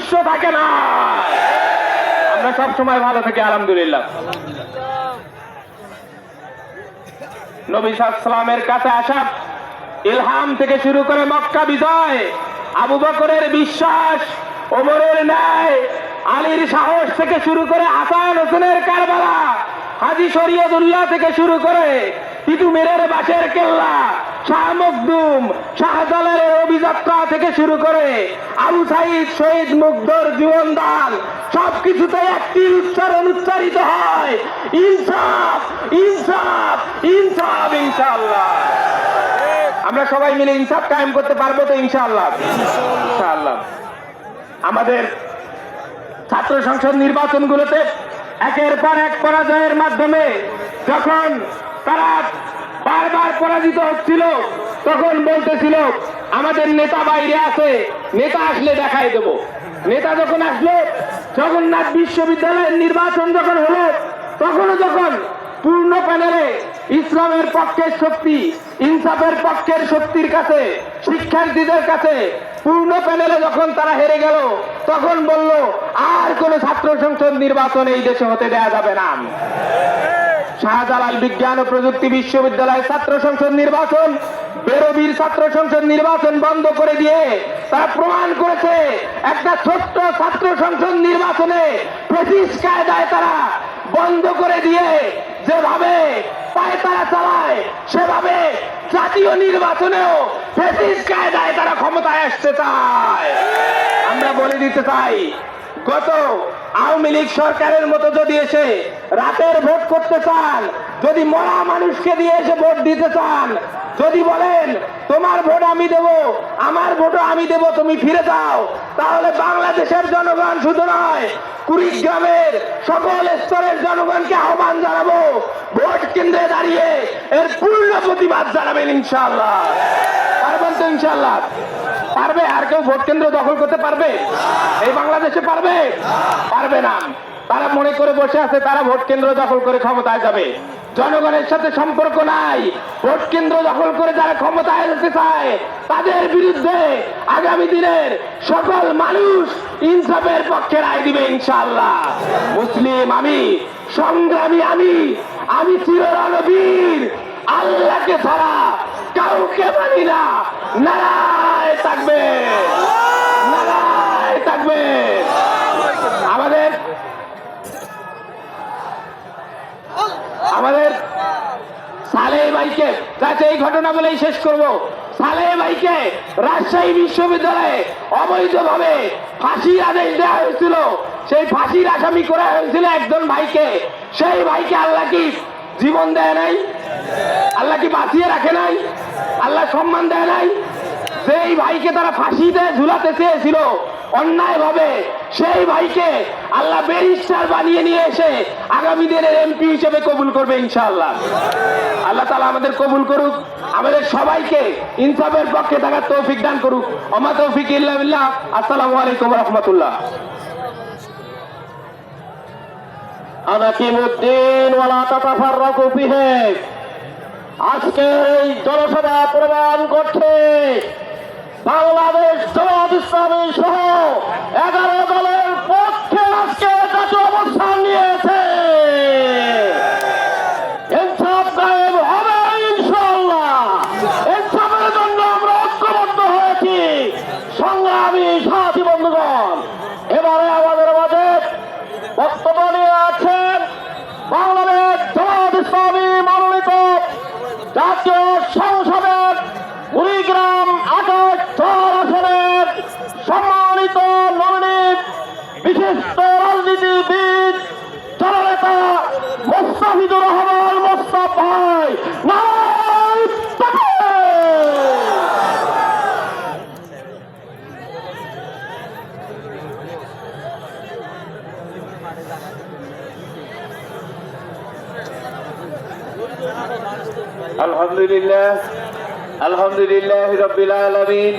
বিশ্ব থাকে না। আমরা সব সময় ভালো থাকি আলহামদুলিল্লাহ। নবী সাল্লাল্লাহু কাছে আসা ইলহাম থেকে শুরু করে মক্কা বিজয়, আবু বকরের বিশ্বাস, ওমরের ন্যায়, আলীর সাহস থেকে শুরু করে হাসান হোসেনের কারবালা, হাজী শরীয়তুল্লাহ থেকে শুরু করে তিতুমিরের বাঁশের কেল্লা, শাহ মখদুম, শাহজালালের অভিযাত্রা থেকে শুরু করে আবু সাইদ শহীদ মুগ্ধর জীবনদান, সবকিছুতে একটি উচ্চারণ উচ্চারিত হয়, ইনসাফ ইনসাফ ইনসাফ। ইনশাআল্লাহ আমরা সবাই মিলে ইনসাফ কায়েম করতে পারবো তো ইনশাআল্লাহ। ইনশাআল্লাহ আমাদের ছাত্র সংসদ নির্বাচনগুলোতে একের পর এক পরাজয়ের মাধ্যমে যখন তারা বারবার পরাজিত হচ্ছিল, তখন বলতেছিল আমাদের নেতা বাইরে আছে, নেতা আসলে দেখাই দেব। নেতা যখন আসলো, জগন্নাথ বিশ্ববিদ্যালয়ের নির্বাচন যখন হলো, তখনও যখন পূর্ণ প্যানেলে ইসলামের পক্ষের শক্তি, ইনসাফের পক্ষের শক্তির কাছে, শিক্ষার্থীদের কাছে পূর্ণ প্যানেলে যখন তারা হেরে গেল, তখন বলল আর কোন ছাত্র সংসদ নির্বাচন এই দেশে হতে দেয়া যাবে না। শাহজালাল বিজ্ঞান ও প্রযুক্তি বিশ্ববিদ্যালয়ের ছাত্র সংসদ নির্বাচন, বেরোবির ছাত্র সংসদ নির্বাচন বন্ধ করে দিয়ে তারা প্রমাণ করেছে একটা ছোট্ট ছাত্র সংসদ নির্বাচনে প্রেসিস কায়দায় তারা বন্ধ করে দিয়ে যেভাবে পায়তারা চালায়, সেভাবে জাতীয় নির্বাচনেও প্রেসিস কায়দায় তারা ক্ষমতায় আসতে চায়। আমরা বলে দিতে চাই, গত আওয়ামী লীগ সরকারের মতো যদি এসে রাতের ভোট করতে চান, যদি মরা মানুষকে দিয়ে এসে ভোট দিতে চান, যদি বলেন তোমার ভোট আমি দেব, আমার ভোটও আমি দেব, তুমি ফিরে যাও, তাহলে বাংলাদেশের জনগণ শুধু নয়, কুড়িগ্রামের সকল স্তরের জনগণকে আহ্বান জানাবো, ভোট কেন্দ্রে দাঁড়িয়ে এর পূর্ণ প্রতিবাদ জানাবেন ইনশাআল্লাহ। পারবেন তো ইনশাআল্লাহ? পারবে? আর কেউ ভোট কেন্দ্র দখল করতে পারবে এই বাংলাদেশে? পারবে? পারবে না। তারা মনে করে বসে আছে তারা ভোট কেন্দ্র দখল করে ক্ষমতায় যাবে। জনগণের সাথে সম্পর্ক নাই। ভোট কেন্দ্র দখল করে যারা ক্ষমতায় যেতে চায়, তাদের বিরুদ্ধে আগামী দিনের সকল মানুষ ইনসাফের পক্ষে রায় দিবে ইনশাআল্লাহ। মুসলিম আমি, সংগ্রামী আমি চিররণবীর, আল্লাহকে ছাড়া কাউকে মানি না। নারায়ে তাকবীর, নারায়ে তাকবীর। আমাদের সালেহ ভাইকে, এই ঘটনা বলেই শেষ করব, সালেহ ভাইকে রাজশাহী বিশ্ববিদ্যালয়ে অবৈধভাবে ফাঁসির আদেশ দেওয়া হয়েছিল, সেই ফাঁসির আসামি করা হয়েছিল একজন ভাইকে। সেই ভাইকে আল্লাহ কি জীবন দেয় নাই? আল্লাহ কি বাঁচিয়ে রাখে নাই? আল্লাহ সম্মান দেয় নাই? যেই ভাইকে তারা ফাঁসিতে ঝুলাতে চেয়েছিল অন্যায় ভাবে, সেই ভাইকে আল্লাহ ব্যারিস্টার বানিয়ে নিয়ে এসে আগামী দিনের এমপি হিসেবে কবুল করবে ইনশাআল্লাহ। আল্লাহ তাআলা আমাদের কবুল করুক, আমাদের সবাইকে ইনসাফের পক্ষে থাকার তৌফিক দান করুক। ওমা তৌফিক ইল্লা বিল্লাহ। আসসালামু আলাইকুম ওয়া রাহমাতুল্লাহ। আনাকিমুদ্দিন ওয়ালা তাতাফাররাকু ফিহি। আজকে এই জনসভা প্রমাণ করছে বাংলাদেশ জামাত ইসলামী সহ 11 দলের পক্ষে আজকে জাতীয় অবস্থান নিয়েছে। ইনসাফ কায়েম হবে ইনশাআল্লাহ। ইনসাফের জন্য আমরা ঐক্যবদ্ধ হয়েছি। সংগ্রামী সাথী বন্ধুগণ, এবারে আমাদের মাঝে বক্তব্য নিয়ে আছেন বাংলাদেশ জামাত ইসলামী মনোনীত জাতীয় সংসদের কুড়িগ্রাম 28 আসনের সম্মানিত মনোনীত বিশিষ্ট রাজনীতিবিদ জননেতা মোস্তাফিজুর রহমান মোস্তাফ ভাই। নারায়ে তাকবীর। আলহামদুলিল্লাহ, আলহামদুলিল্লাহ রাব্বিল আলামিন,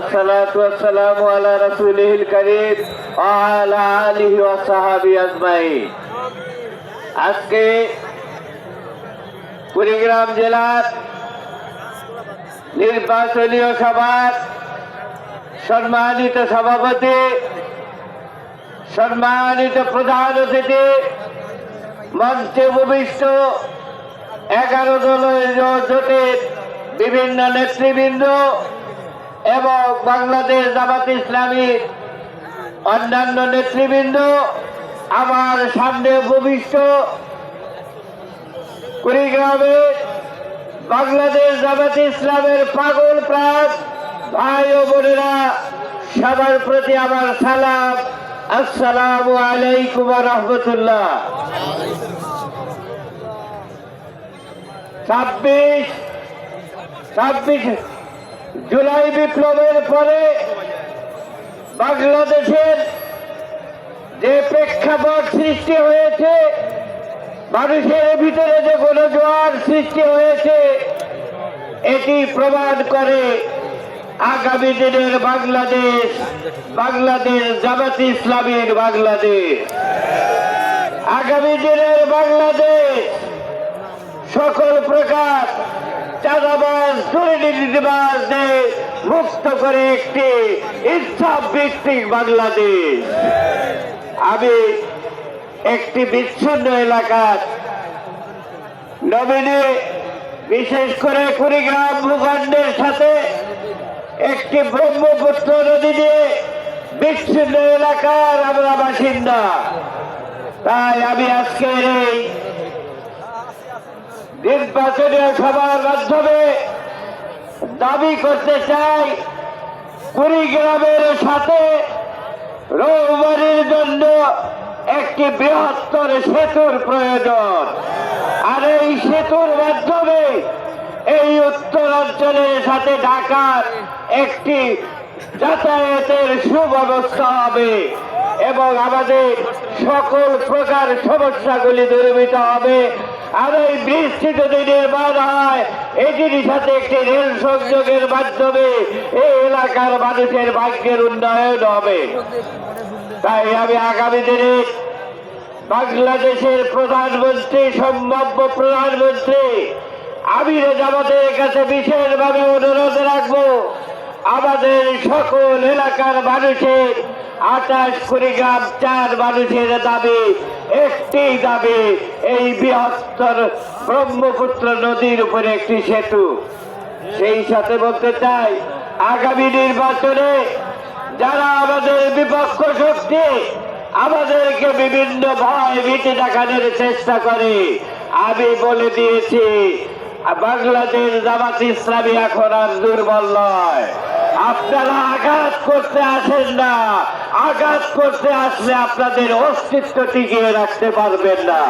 আসসালাতু ওয়াসসালামু আলা রাসূলিল কারীম ওয়া আলা আলিহি ওয়া সাহবিহি আজমাইন। আজকে কুড়িগ্রাম জেলার নির্বাচনী সভার সম্মানিত সভাপতি সম্মানিত প্রধান অতিথি, মঞ্চে উপবিষ্ট 11 দলের জোটের বিভিন্ন নেতৃবৃন্দ এবং বাংলাদেশ জামাত ইসলামীর অন্যান্য নেতৃবৃন্দ, আমার সামনে উপবিষ্ট কুড়িগ্রামে বাংলাদেশ জামাত ইসলামের পাগল প্রাণ ভাই ও বোনেরা, সবার প্রতি আমার সালাম। আসসালামু আলাইকুম ওয়া রাহমাতুল্লাহ। 26 জুলাই বিপ্লবের পরে বাংলাদেশের যে প্রেক্ষাপট সৃষ্টি হয়েছে, মানুষের ভিতরে যে গণজোয়ার সৃষ্টি হয়েছে, এটি প্রমাণ করে আগামী দিনের বাংলাদেশ, বাংলাদেশ জামাত ইসলামীর বাংলাদেশ। আগামী দিনের বাংলাদেশ সকল প্রকার চাঁদাবাজ, দুর্নীতিবাজদের মুক্ত করে একটি ইনসাফ ভিত্তিক বাংলাদেশ। আমি একটি বিচ্ছিন্ন এলাকার নবীনে, বিশেষ করে কুড়িগ্রাম ভূখণ্ডের সাথে একটি ব্রহ্মপুত্র নদী দিয়ে বিচ্ছিন্ন এলাকার আমরা বাসিন্দা। তাই আমি আজকের এই নির্বাচনী সভার মাধ্যমে দাবি করতে চাই, কুড়িগ্রামের সাথে রৌবাড়ির জন্য একটি বৃহত্তর সেতুর প্রয়োজন। আর এই সেতুর মাধ্যমে এই উত্তরাঞ্চলের সাথে ঢাকার একটি যাতায়াতের সুব্যবস্থা হবে এবং আমাদের সকল প্রকার সমস্যাগুলি দূরীভূত হবে। আর এই বৃষ্টি যদি নির্মাণ হয়, এটির সাথে একটি রেল সংযোগের মাধ্যমে এই এলাকার মানুষের ভাগ্যের উন্নয়ন হবে। তাই আমি আগামী দিনে বাংলাদেশের প্রধানমন্ত্রী, সম্ভাব্য প্রধানমন্ত্রী আমির জামাতের কাছে বিশেষভাবে অনুরোধ রাখবো, আমাদের সকল এলাকার মানুষের 28 কুড়িগ্রাম 4 মানুষের দাবি, একটি দাবি, এই বৃহত্তর ব্রহ্মপুত্র নদীর উপরে একটি সেতু। সেই সাথে বলতে চাই, আগামী নির্বাচনে যারা আমাদের বিপক্ষ শক্তি আমাদেরকে বিভিন্ন ভয় ভীতি দেখানোর চেষ্টা করে, আমি বলে দিয়েছি বাংলাদেশ জামাত ইসলামী এখন আর দুর্বল নয়। আপনারা আঘাত করতে আসেন না, আঘাত করতে আসলে আপনাদের অস্তিত্ব টিকিয়ে রাখতে পারবেন না।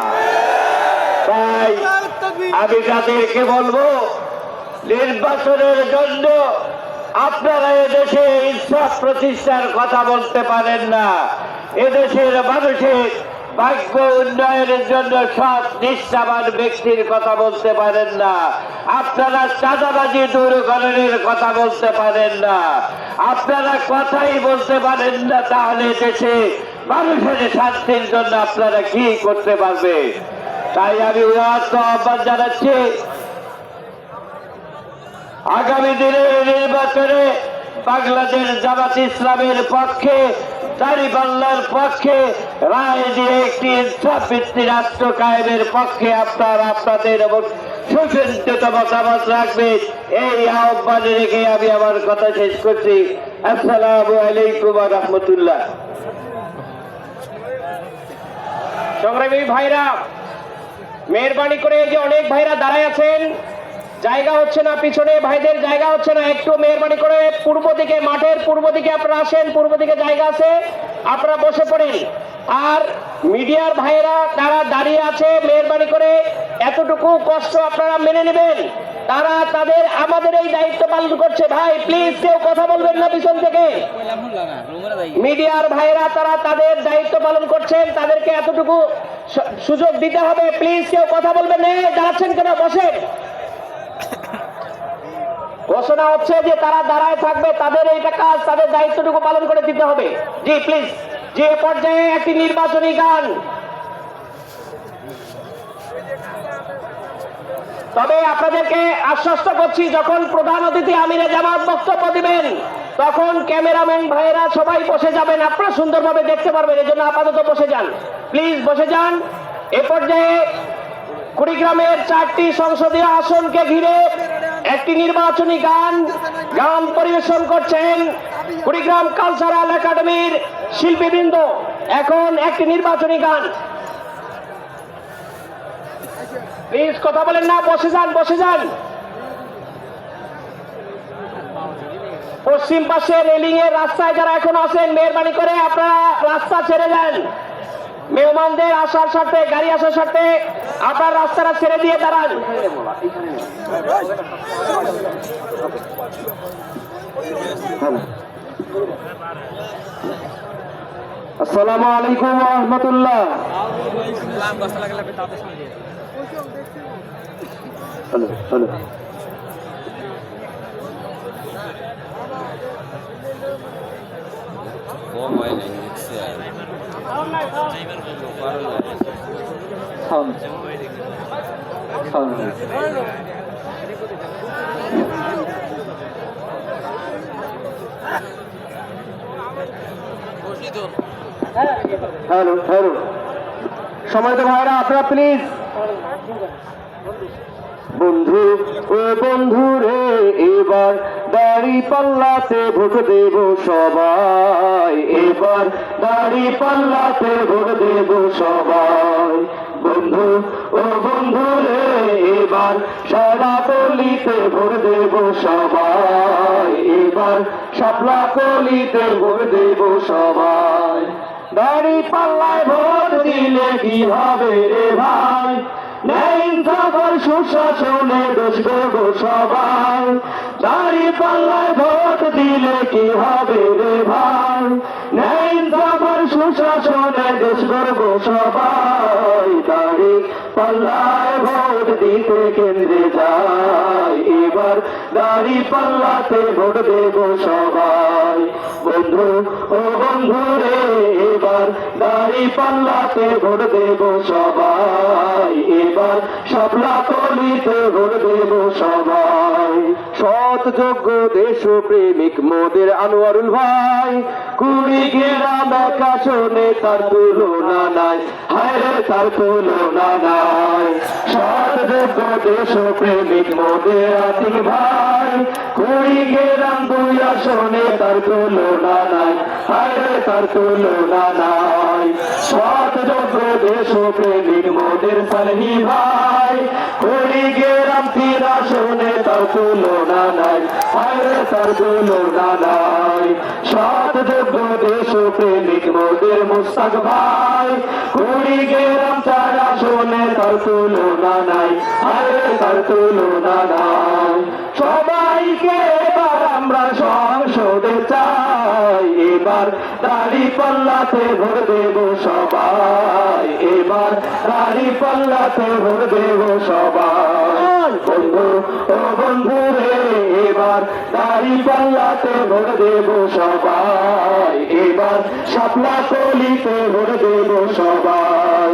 তাই আমি তাদেরকে বলবো, নির্বাচনের জন্য আপনারা এদেশে ইনসাফ প্রতিষ্ঠার কথা বলতে পারেন না, এদেশের মানুষের ভাগ্য উন্নয়নের জন্য সৎ নিষ্ঠাবান ব্যক্তির কথা বলতে পারেন না, আপনারা চাঁদাবাজি দূরীকরণের কথা বলতে পারেন না, আপনারা কথাই বলতে পারেন না, তাহলে দেশে মানুষের শান্তির জন্য আপনারা কি করতে পারবে? তাই আমি আহ্বান জানাচ্ছি, আগামী দিনের নির্বাচনে বাংলাদেশ জামাত ইসলামের পক্ষে, দাঁড়িপাল্লার পক্ষে রায় দিয়ে একটি ইনসাফ ভিত্তিক রাষ্ট্র কায়েমের পক্ষে আপনারা আপনাদের সুচিন্তিত মতামত রাখবেন। এই আহ্বান রেখে আমি আমার কথা শেষ করছি। আসসালামু আলাইকুম ওয়া রাহমাতুল্লাহ। সংগ্রামী ভাইরা, মেহরবানি করে যে অনেক ভাইরা দাঁড়ায় আছেন, জায়গা হচ্ছে না, পিছনে ভাইদের জায়গা হচ্ছে না, একটু মেহরবানি করে পূর্ব দিকে, মাঠের পূর্ব দিকে আপনারা আসেন, পূর্ব দিকে জায়গা আছে, আপনারা বসে পড়েন। আর মিডিয়ার ভাইরা তারা দাঁড়িয়ে আছে, মেহরবানি করে এতটুকু কষ্ট আপনারা মেনে নেবেন, তারা তাদের আমাদের এই দায়িত্ব পালন করছে। ভাই প্লিজ কেউ কথা বলবেন না পিছন থেকে। মিডিয়ার ভাইরা তারা তাদের দায়িত্ব পালন করছেন, তাদেরকে এতটুকু সুযোগ দিতে হবে। প্লিজ কেউ কথা বলবেন না। দাঁড়াচ্ছেন কেন? বসেন। ঘোষণা হচ্ছে যে তারা দাঁড়ায় থাকবে, তাদের এইটা কাজ, তাদের দায়িত্বটুকু পালন করে দিতে হবে। জি প্লিজ। যে পর্যায়ে একটি নির্বাচনী গান, তবে আপনাদেরকে আশ্বস্ত করছি, যখন প্রধান অতিথি আমিরে জামাত বক্তব্য দিবেন তখন ক্যামেরাম্যান ভাইয়েরা সবাই বসে যাবেন, আপনারা সুন্দরভাবে দেখতে পারবেন। এই জন্য আপাতত বসে যান, প্লিজ বসে যান। এ পর্যায়ে কুড়িগ্রামের 4টি সংসদীয় আসনকে ঘিরে একটি নির্বাচনী গান পরিবেশন করছেন কুড়িগ্রাম কালচারাল একাডেমির শিল্পীবৃন্দ। এখন একটি নির্বাচনী গান, প্লিজ কথা বলেন না, বসে যান, বসে যান। পশ্চিম পাশে রেলিং এর রাস্তায় যারা এখন আছেন, মেহরবানি করে আপনারা রাস্তা ছেড়ে যান। মেহমানদের আসার সাথে, গাড়ি আসার সাথে আপনার রাস্তাটা ছেড়ে দিয়ে দাঁড়ান। আসসালামু আলাইকুম ওয়া রাহমাতুল্লাহ। হ্যালো হ্যালো, সময় তো ভাইরা আপনারা প্লিজ। বন্ধু ও বন্ধু রে, এবার দাড়ি পাল্লাতে ভোট দেব সবাই, এবার দাড়ি পাল্লাতে ভোট দেব সবাই। বন্ধু ও বন্ধু রে, এবার সারা গলিতে ভোট দেব সবাই, এবার শাপলা গলিতে ভোট দেব সবাই। দাড়ি পাল্লায় ভোট দিলে কি হবে রে ভাই, নেই সবার সুশাসনে দোষ করব সবাই। দাড়ি পাল্লায় ভোট দিলে কি হবে রে ভাই, নেই সবার সুশাসনে দোষ করব সবাই। দাড়ি পাল্লায় ভোট দিতে কেন্দ্রে যাই, এবার দাড়ি পাল্লাতে ভোট দেব সবাই। বন্ধু ও বন্ধু রে, এবার দাড়ি পাল্লাতে ভোট দেব সবাই, এবার শাপলা গলিতে ভোট দেব সবাই। সৎ যোগ্য দেশপ্রেমিক মোদের আনোয়ারুল ভাই, কুড়িগ্রাম এক আসনে তার তুলনা নাই, হায় রে তার তুলনা নাই। সৎ যোগ্য দেশপ্রেমিক মোদের আতিক ভাই, কুড়িগ্রাম 2 আসনে তার তুলনা নাই, হায় রে তার তুলনা নাই। সৎ যোগ্য দেশপ্রেমিক মোদের সালহি ভাই, কুড়িগ্রাম 3 আসনে তার তুলনা নাই, হায় রে তার তুলনা নাই। সৎ যোগ্য দেশপ্রেমিক মোদের মুস্তাক ভাই, কুড়িগ্রাম 4 আসনে তার তুলনা নাই, হায় রে তার তুলনা নাই। সবাইকে এবার আমরা সংসদে চাই, এবার দাড়ি পাল্লাতে ভোট দেব সবাই, এবার দাড়ি পাল্লাতে ভোট দেব সবাই। বন্ধু ও বন্ধু রে, এবার দাড়ি পাল্লাতে ভোট দেব সবাই, এবার শাপলা গলিতে ভোট দেব সবাই।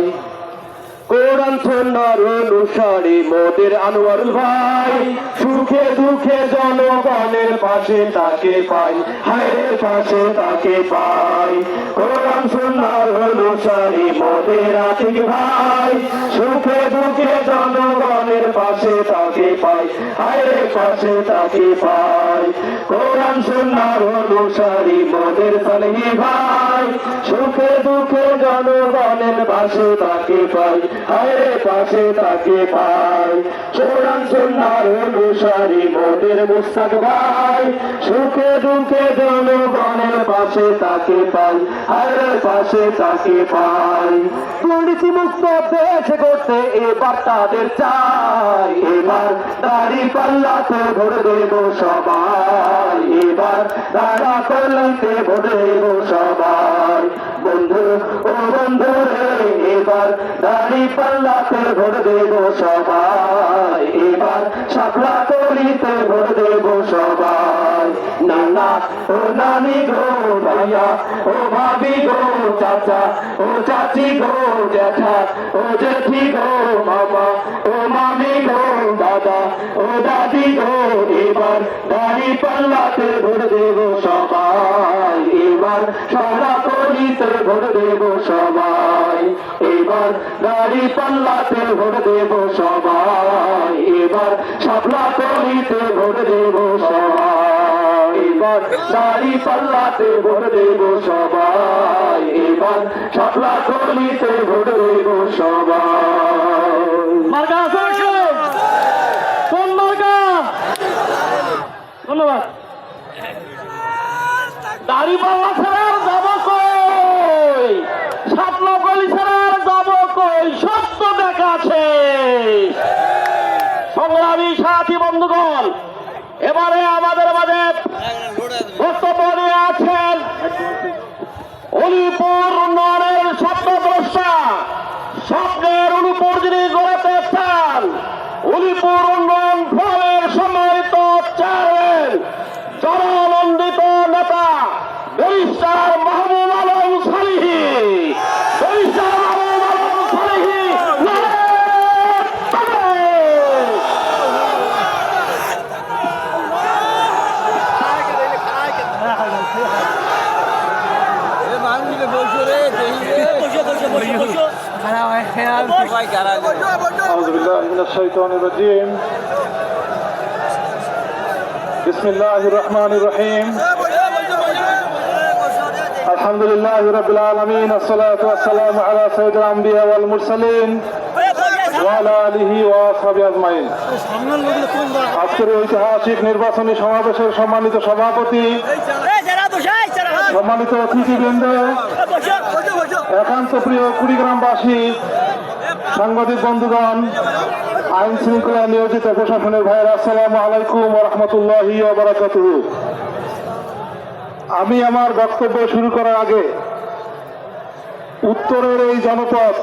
কোরআন সুন্নাহর অনুসারী মোদের আনোয়ারুল ভাই, সুখে দুঃখে জনগণের পাশে তাকে পাই, হায় রে পাশে তাকে পাই। কোরআন সুন্নাহর অনুসারী মোদের আতিক ভাই, সুখে দুঃখে জনগণের পাশে তাকে পাই, হায় রে পাশে তাকে পাই। কোরআন সুন্নাহর অনুসারী মোদের সালেহি ভাই, সুখে দুঃখে জনগণের পাশে তাকে পাই, হায় রে পাশে তাকে পাই। কোরআন সুন্নাহর অনুসারী মোদের মুস্তাক ভাই, সুখে দুঃখে জনগণের পাশে তাকে পাই, হায় রে পাশে তাকে পাই। দুর্নীতি মুক্ত দেশ করতে এবার তাদের চাই, এবার দাড়ি পাল্লাতে ভোট দেব সবাই, এবার দাড়া পাল্লাতে ভোট দেব সবাই। বন্ধু ও বন্ধু রে, এবার দাড়ি পাল্লাতে ভোট দেব সবাই, এবার শাপলা গলিতে ভোট দেব সবাই। নানা ও নানি গো, ভাইয়া ও ভাবি গো, চাচা, ও চাচি গো জ্যাঠা, ও জেঠি গো মামা, ও মামি গো দাদা, ও দাদি গো এবার দাড়ি পাল্লাতে ভোট দেব সবাই, এবার সারা কলিতে ভোট দেব সবাই, এবার দাড়ি পাল্লাতে ভোট দেব সবাই, এবার শাপলা কলিতে ভোট দেব সবাই, এবার দাড়ি পাল্লাতে ভোট দেব সবাই, এবার শাপলা কলিতে ভোট দেব সবাই। মার্কা আছে কোন মার্কা? ধন্যবাদ। দাড়ি পাল্লা ছাড়া আর যাবো কই, শাপলা কলি ছাড়া আর যাবো কই, সত্য দেখাচ্ছে। সংগ্রামী সাথী বন্ধুগণ, এবারে আমাদের মাঝে বক্তব্য নিয়ে আছেন উলিপুর উন্নয়নের স্বপ্নদ্রষ্টা, স্বপ্নের উলিপুর যিনি গড়াতে চান, উলিপুর উন্নয়ন ফোরামের সম্মানিত চেয়ারম্যান, জননন্দিত নেতা ব্যারিস্টার মাহবুব আলম সালিহি, ব্যারিস্টার মাহবুব আলম সালিহি। أعوذ بالله من الشيطان الرجيم. بسم الله الرحمن الرحيم. الحمد لله رب العالمين، الصلاة والسلام على سيد الأنبياء والمرسلين وعلى آله وصحبه أجمعين. আজকের ঐতিহাসিক নির্বাচনী সমাবেশের সম্মানিত সভাপতি, সম্মানিত অতিথিবৃন্দ, একান্ত প্রিয় কুড়িগ্রামবাসী, সাংবাদিক বন্ধুগণ, আইন শৃঙ্খলা নিয়োজিত প্রশাসনের ভাইয়েরা, আসসালামু আলাইকুম ওয়া রাহমাতুল্লাহি ওয়া বারাকাতুহু। আমি আমার বক্তব্য শুরু করার আগে উত্তরের এই জনপদ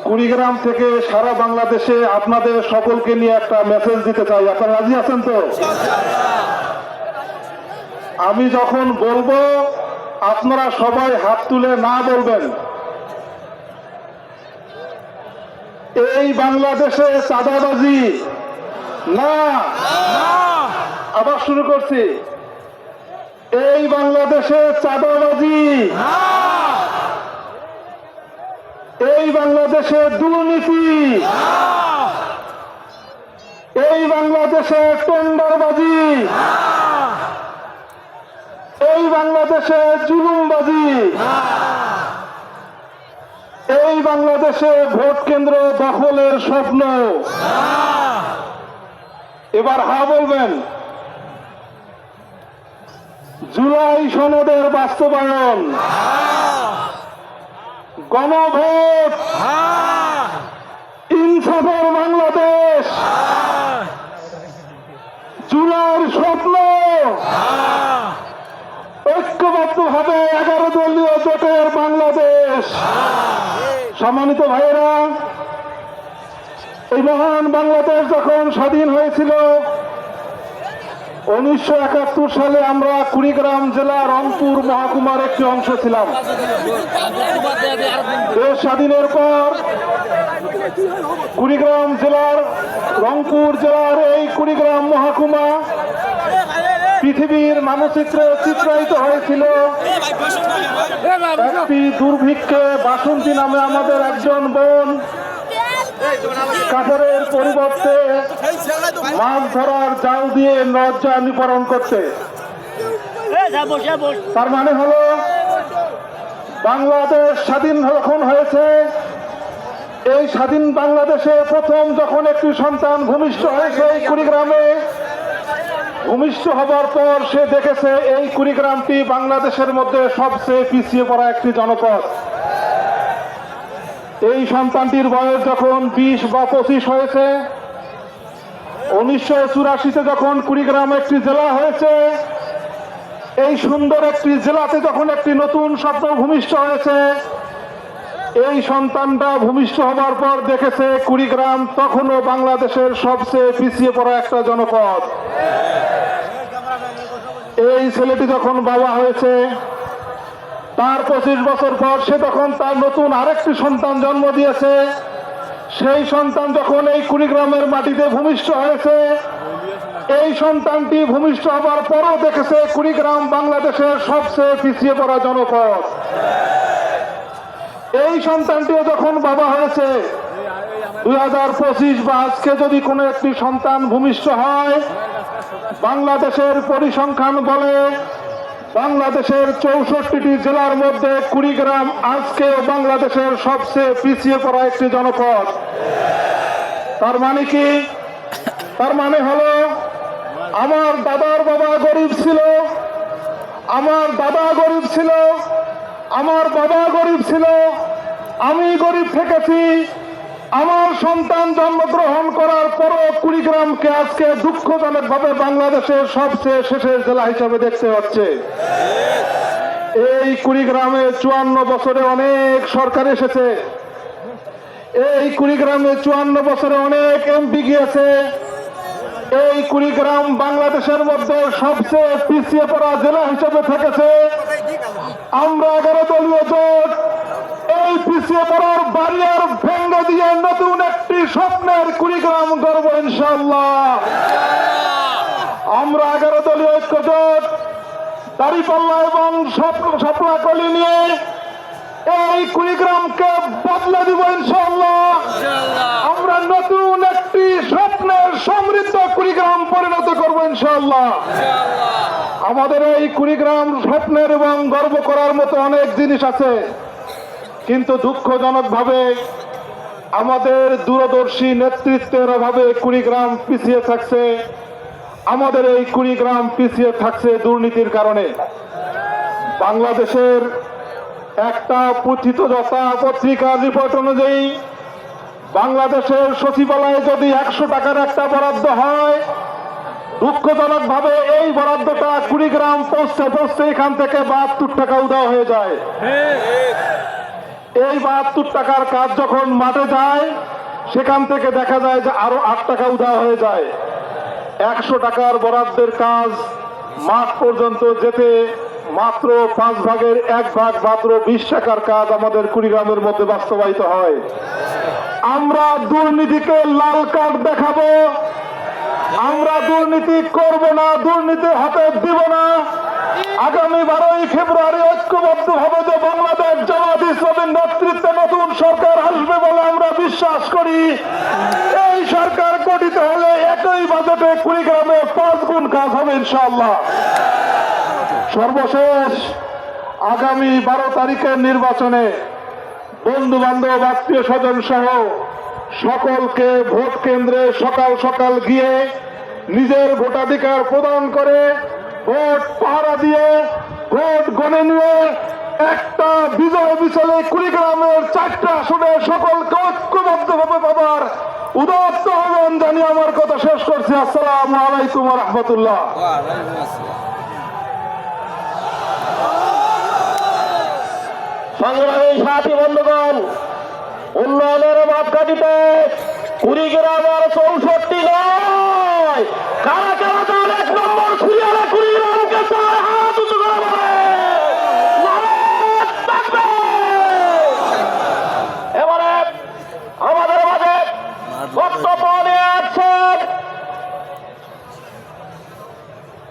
কুড়িগ্রাম থেকে সারা বাংলাদেশে আপনাদের সকলকে নিয়ে একটা মেসেজ দিতে চাই। আপনারা রাজি আছেন তো? আমি যখন বলবো আপনারা সবাই হাত তুলে না বলবেন। এই বাংলাদেশে চাঁদাবাজি না, আবার শুরু করছি, এই বাংলাদেশে চাঁদাবাজি, এই বাংলাদেশে দুর্নীতি, এই বাংলাদেশে টেন্ডারবাজি, এই বাংলাদেশে জুলুমবাজি, এই বাংলাদেশে ভোট কেন্দ্র দখলের স্বপ্ন। এবার হা বলবেন। জুলাই সনদের বাস্তবায়ন, গণভোট, ইনসাফের বাংলাদেশ, জুলাইয়ের স্বপ্ন, ঐক্যবদ্ধভাবে 11 দলীয় জোটের বাংলাদেশ। সম্মানিত ভাইয়েরা, এই মহান বাংলাদেশ যখন স্বাধীন হয়েছিল 1971 সালে, আমরা কুড়িগ্রাম জেলা রংপুর মহকুমার একটি অংশ ছিলাম। দেশ স্বাধীনের পর কুড়িগ্রাম জেলার, রংপুর জেলার এই কুড়িগ্রাম মহকুমা পৃথিবীর মানচিত্রে চিত্রায়িত হয়েছিল একটি দুর্ভিক্ষে। বাসন্তী নামে আমাদের একজন বোন কাপড়ের পরিবর্তে মাছ ধরার জাল দিয়ে লজ্জা নিবারণ করতে। তার মানে হলো বাংলাদেশ স্বাধীন যখন হয়েছে, এই স্বাধীন বাংলাদেশে প্রথম যখন একটি সন্তান ভূমিষ্ঠ হয়েছে এই কুড়িগ্রামে, ভূমিষ্ঠ হবার পর সে দেখেছে এই কুড়িগ্রামটি বাংলাদেশের মধ্যে সবচেয়ে পিছিয়ে পড়া একটি জনপদ। এই সন্তানটির বয়স যখন 20 বা 25 হয়েছে, 1984-তে যখন কুড়িগ্রাম একটি জেলা হয়েছে, এই সুন্দর একটি জেলাতে যখন একটি নতুন স্বপ্ন ভূমিষ্ঠ হয়েছে, এই সন্তানটা ভূমিষ্ঠ হবার পর দেখেছে কুড়িগ্রাম তখনও বাংলাদেশের সবচেয়ে পিছিয়ে পড়া একটা জনপদ। এই ছেলেটি যখন বাবা হয়েছে, তার 25 বছর পর সে তখন তার নতুন আরেকটি সন্তান জন্ম দিয়েছে। সেই সন্তান যখন এই কুড়িগ্রামের মাটিতে ভূমিষ্ঠ হয়েছে, এই সন্তানটি ভূমিষ্ঠ হবার পরও দেখেছে কুড়িগ্রাম বাংলাদেশের সবচেয়ে পিছিয়ে পড়া জনপদ। এই সন্তানটিও যখন বাবা হয়েছে 2025 বা আজকে যদি কোনো একটি সন্তান ভূমিষ্ঠ হয়, বাংলাদেশের পরিসংখ্যান বলে বাংলাদেশের 64টি জেলার মধ্যে কুড়িগ্রাম আজকেও বাংলাদেশের সবচেয়ে পিছিয়ে পড়া একটি জনপদ। তার মানে কি? তার মানে হলো আমার দাদার বাবা গরিব ছিল, আমার দাদা গরিব ছিল, আমার বাবা গরিব ছিল, আমি গরিব থেকেছি। আমার সন্তান জন্মগ্রহণ করার পরও কুড়িগ্রামকে আজকে দুঃখজনকভাবে বাংলাদেশের সবচেয়ে শেষের জেলা হিসেবে দেখতে হচ্ছে। এই কুড়িগ্রামে 54 বছরে অনেক সরকার এসেছে, এই কুড়িগ্রামে 54 বছরে অনেক এমপি গিয়েছে। এই কুড়িগ্রাম বাংলাদেশের মধ্যে সবচেয়ে পিছিয়ে পড়া জেলা হিসেবে থেকেছে। আমরা 11 দলীয় জোট এই পিছিয়ে পড়ার বারিয়ার ভেঙে দিয়ে নতুন একটি স্বপ্নের কুড়িগ্রাম গড়ব ইনশাআল্লাহ। আমরা 11 দলীয় ঐক্য জোট দাঁড়িপাল্লা এবং শাপলাকলি নিয়ে এই কুড়িগ্রামকে বদলে দিব ইনশাআল্লাহ। আমরা নতুন একটি স্বপ্নের সমৃদ্ধ কুড়িগ্রাম পরিণত করব ইনশাআল্লাহ। আমাদের এই কুড়িগ্রাম স্বপ্নের এবং গর্ব করার মতো অনেক জিনিস আছে, কিন্তু দুঃখজনকভাবে আমাদের দূরদর্শী নেতৃত্বের অভাবে কুড়িগ্রাম পিছিয়ে থাকছে। আমাদের এই কুড়িগ্রাম পিছিয়ে থাকছে দুর্নীতির কারণে। বাংলাদেশের একটা পতিতযশা পত্রিকার রিপোর্ট অনুযায়ী বাংলাদেশের সচিবালয়ে যদি 100 টাকার একটা বরাদ্দ হয়, দুঃখজনকভাবে এই বরাদ্দটা কুড়িগ্রাম পৌঁছতে এখান থেকে 72 টাকা উধাও হয়ে যায়। এই 72 টাকার কাজ যখন মাঠে যায়, সেখান থেকে দেখা যায় যে আরো 8 টাকা উধাও হয়ে যায়। 100 টাকার বরাদ্দের কাজ মাঠ পর্যন্ত যেতে মাত্র 5 ভাগের 1 ভাগ, মাত্র 20 টাকার কাজ আমাদের কুড়িগ্রামের মধ্যে বাস্তবায়িত হয়। আমরা দুর্নীতিকে লাল কার্ড দেখাবো, আমরা দুর্নীতি করব না, দুর্নীতি হাতে দিব না। আগামী 12ই ফেব্রুয়ারি ঐক্যবদ্ধভাবে যে বাংলাদেশ জামাত ইসলামের নেতৃত্বে নতুন সরকার আসবে বলে আমরা বিশ্বাস করি। এই সরকার গঠিত হলে একই বাজেটে কুড়িগ্রামে 5 গুণ কাজ হবে ইনশাআল্লাহ। সর্বশেষ আগামী 12 তারিখের নির্বাচনে বন্ধু বান্ধব আত্মীয় স্বজন সহ সকলকে ভোট কেন্দ্রে সকাল সকাল গিয়ে নিজের ভোটাধিকার প্রদান করে ভোট পাহারা দিয়ে ভোট গণে নিয়ে একটা বিজয় বিচলে কুড়িগ্রামের 4টা আসনে সকলকে ঐক্যবদ্ধভাবে পাবার উদাত্ত আহ্বান জানিয়ে আমার কথা শেষ করছি। আসসালামু আলাইকুম ওয়া রাহমাতুল্লাহ। সংগ্রামী সাথী বন্ধুগণ, উন্নয়নের মাপকাঠিতে কুড়িগ্রামের 64 নয়, কারা কারা তার 1 নম্বর সিরিয়ালে কুড়িগ্রামকে চায়, হাত উঁচু করে বলে নারায়ে তাকবীর। এবারে আমাদের মাঝে বক্তব্য নিয়ে আসছেন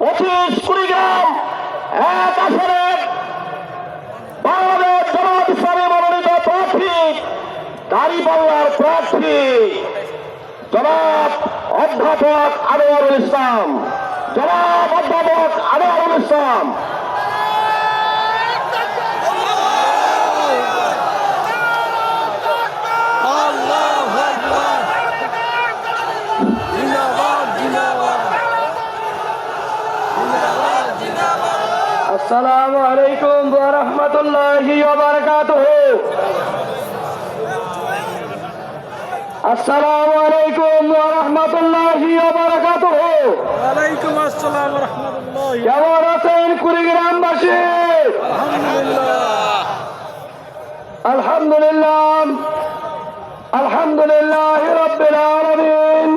25 কুড়িগ্রাম 1 আসনের বাংলাদেশ জামাত ইসলামী মনোনীত প্রার্থী, দাঁড়িপাল্লার প্রার্থী জনাব অধ্যাপক আনোয়ারুল ইসলাম। জনাব অধ্যাপক আনোয়ারুল ইসলাম। আসসালামু আলাইকুম ওয়া রাহমাতুল্লাহি ওয়া বারাকাতুহু। আসসালামু আলাইকুম ওয়া রাহমাতুল্লাহি ওয়া বারাকাতুহু। ওয়ালাইকুম আসসালাম ওয়া রাহমাতুল্লাহি। কেমন আছেন কুড়িগ্রামবাসী? আলহামদুলিল্লাহ আলহামদুলিল্লাহ আলহামদুলিল্লাহ রাব্বিল আলামিন।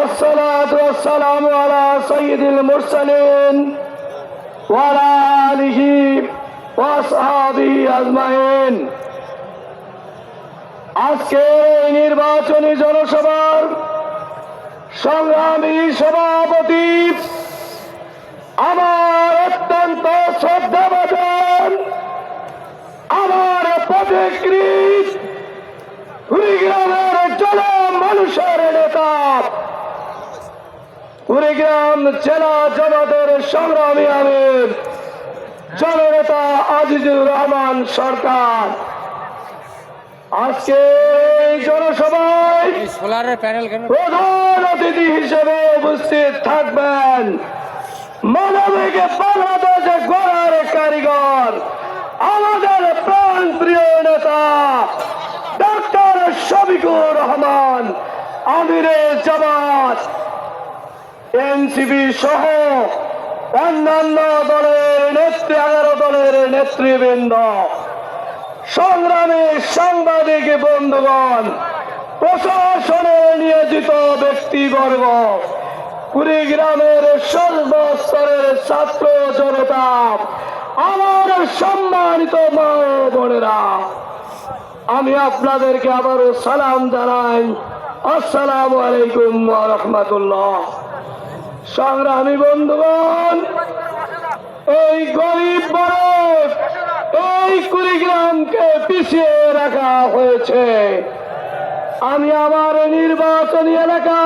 আসসালাতু ওয়াসসালামু আলা সাইয়্যিদিল মুরসালিন ওয়া আলা আলিহি ওয়াসহাবি আজমাইন। আজকে এই নির্বাচনী জনসভার সংগ্রামী সভাপতি আমার অত্যন্ত শ্রদ্ধাভাজন আমার পথিকৃৎ কুড়িগ্রামের জন মানুষের নেতা কুড়িগ্রাম জেলা জামাতের সংগ্রামী আমির জননেতা আজিজুর রহমান সরকার। আজকে এই জনসভায় প্রধান অতিথি হিসেবে উপস্থিত থাকবেন মানবিক বাংলাদেশ গড়ার কারিগর আমাদের প্রাণ প্রিয় নেতা ডক্টর শফিকুর রহমান আমিরে জামাত, এনসিপি সহ অন্যান্য দলের 11 দলের নেতৃবৃন্দ, সংগ্রামী সাংবাদিক বন্ধুগণ, প্রশাসনে নিয়োজিত ব্যক্তিবর্গ, কুড়িগ্রামের সর্বস্তরের ছাত্র জনতা, আমার সম্মানিত মা ও বোনেরা, আমি আপনাদেরকে আবারও সালাম জানাই। আসসালামু আলাইকুম ওয়া রাহমাতুল্লাহ। সংগ্রামী বন্ধুগণ, এই গরিব মানুষ এই কুড়িগ্রামকে পিছিয়ে রাখা হয়েছে। আমি আমার নির্বাচনী এলাকা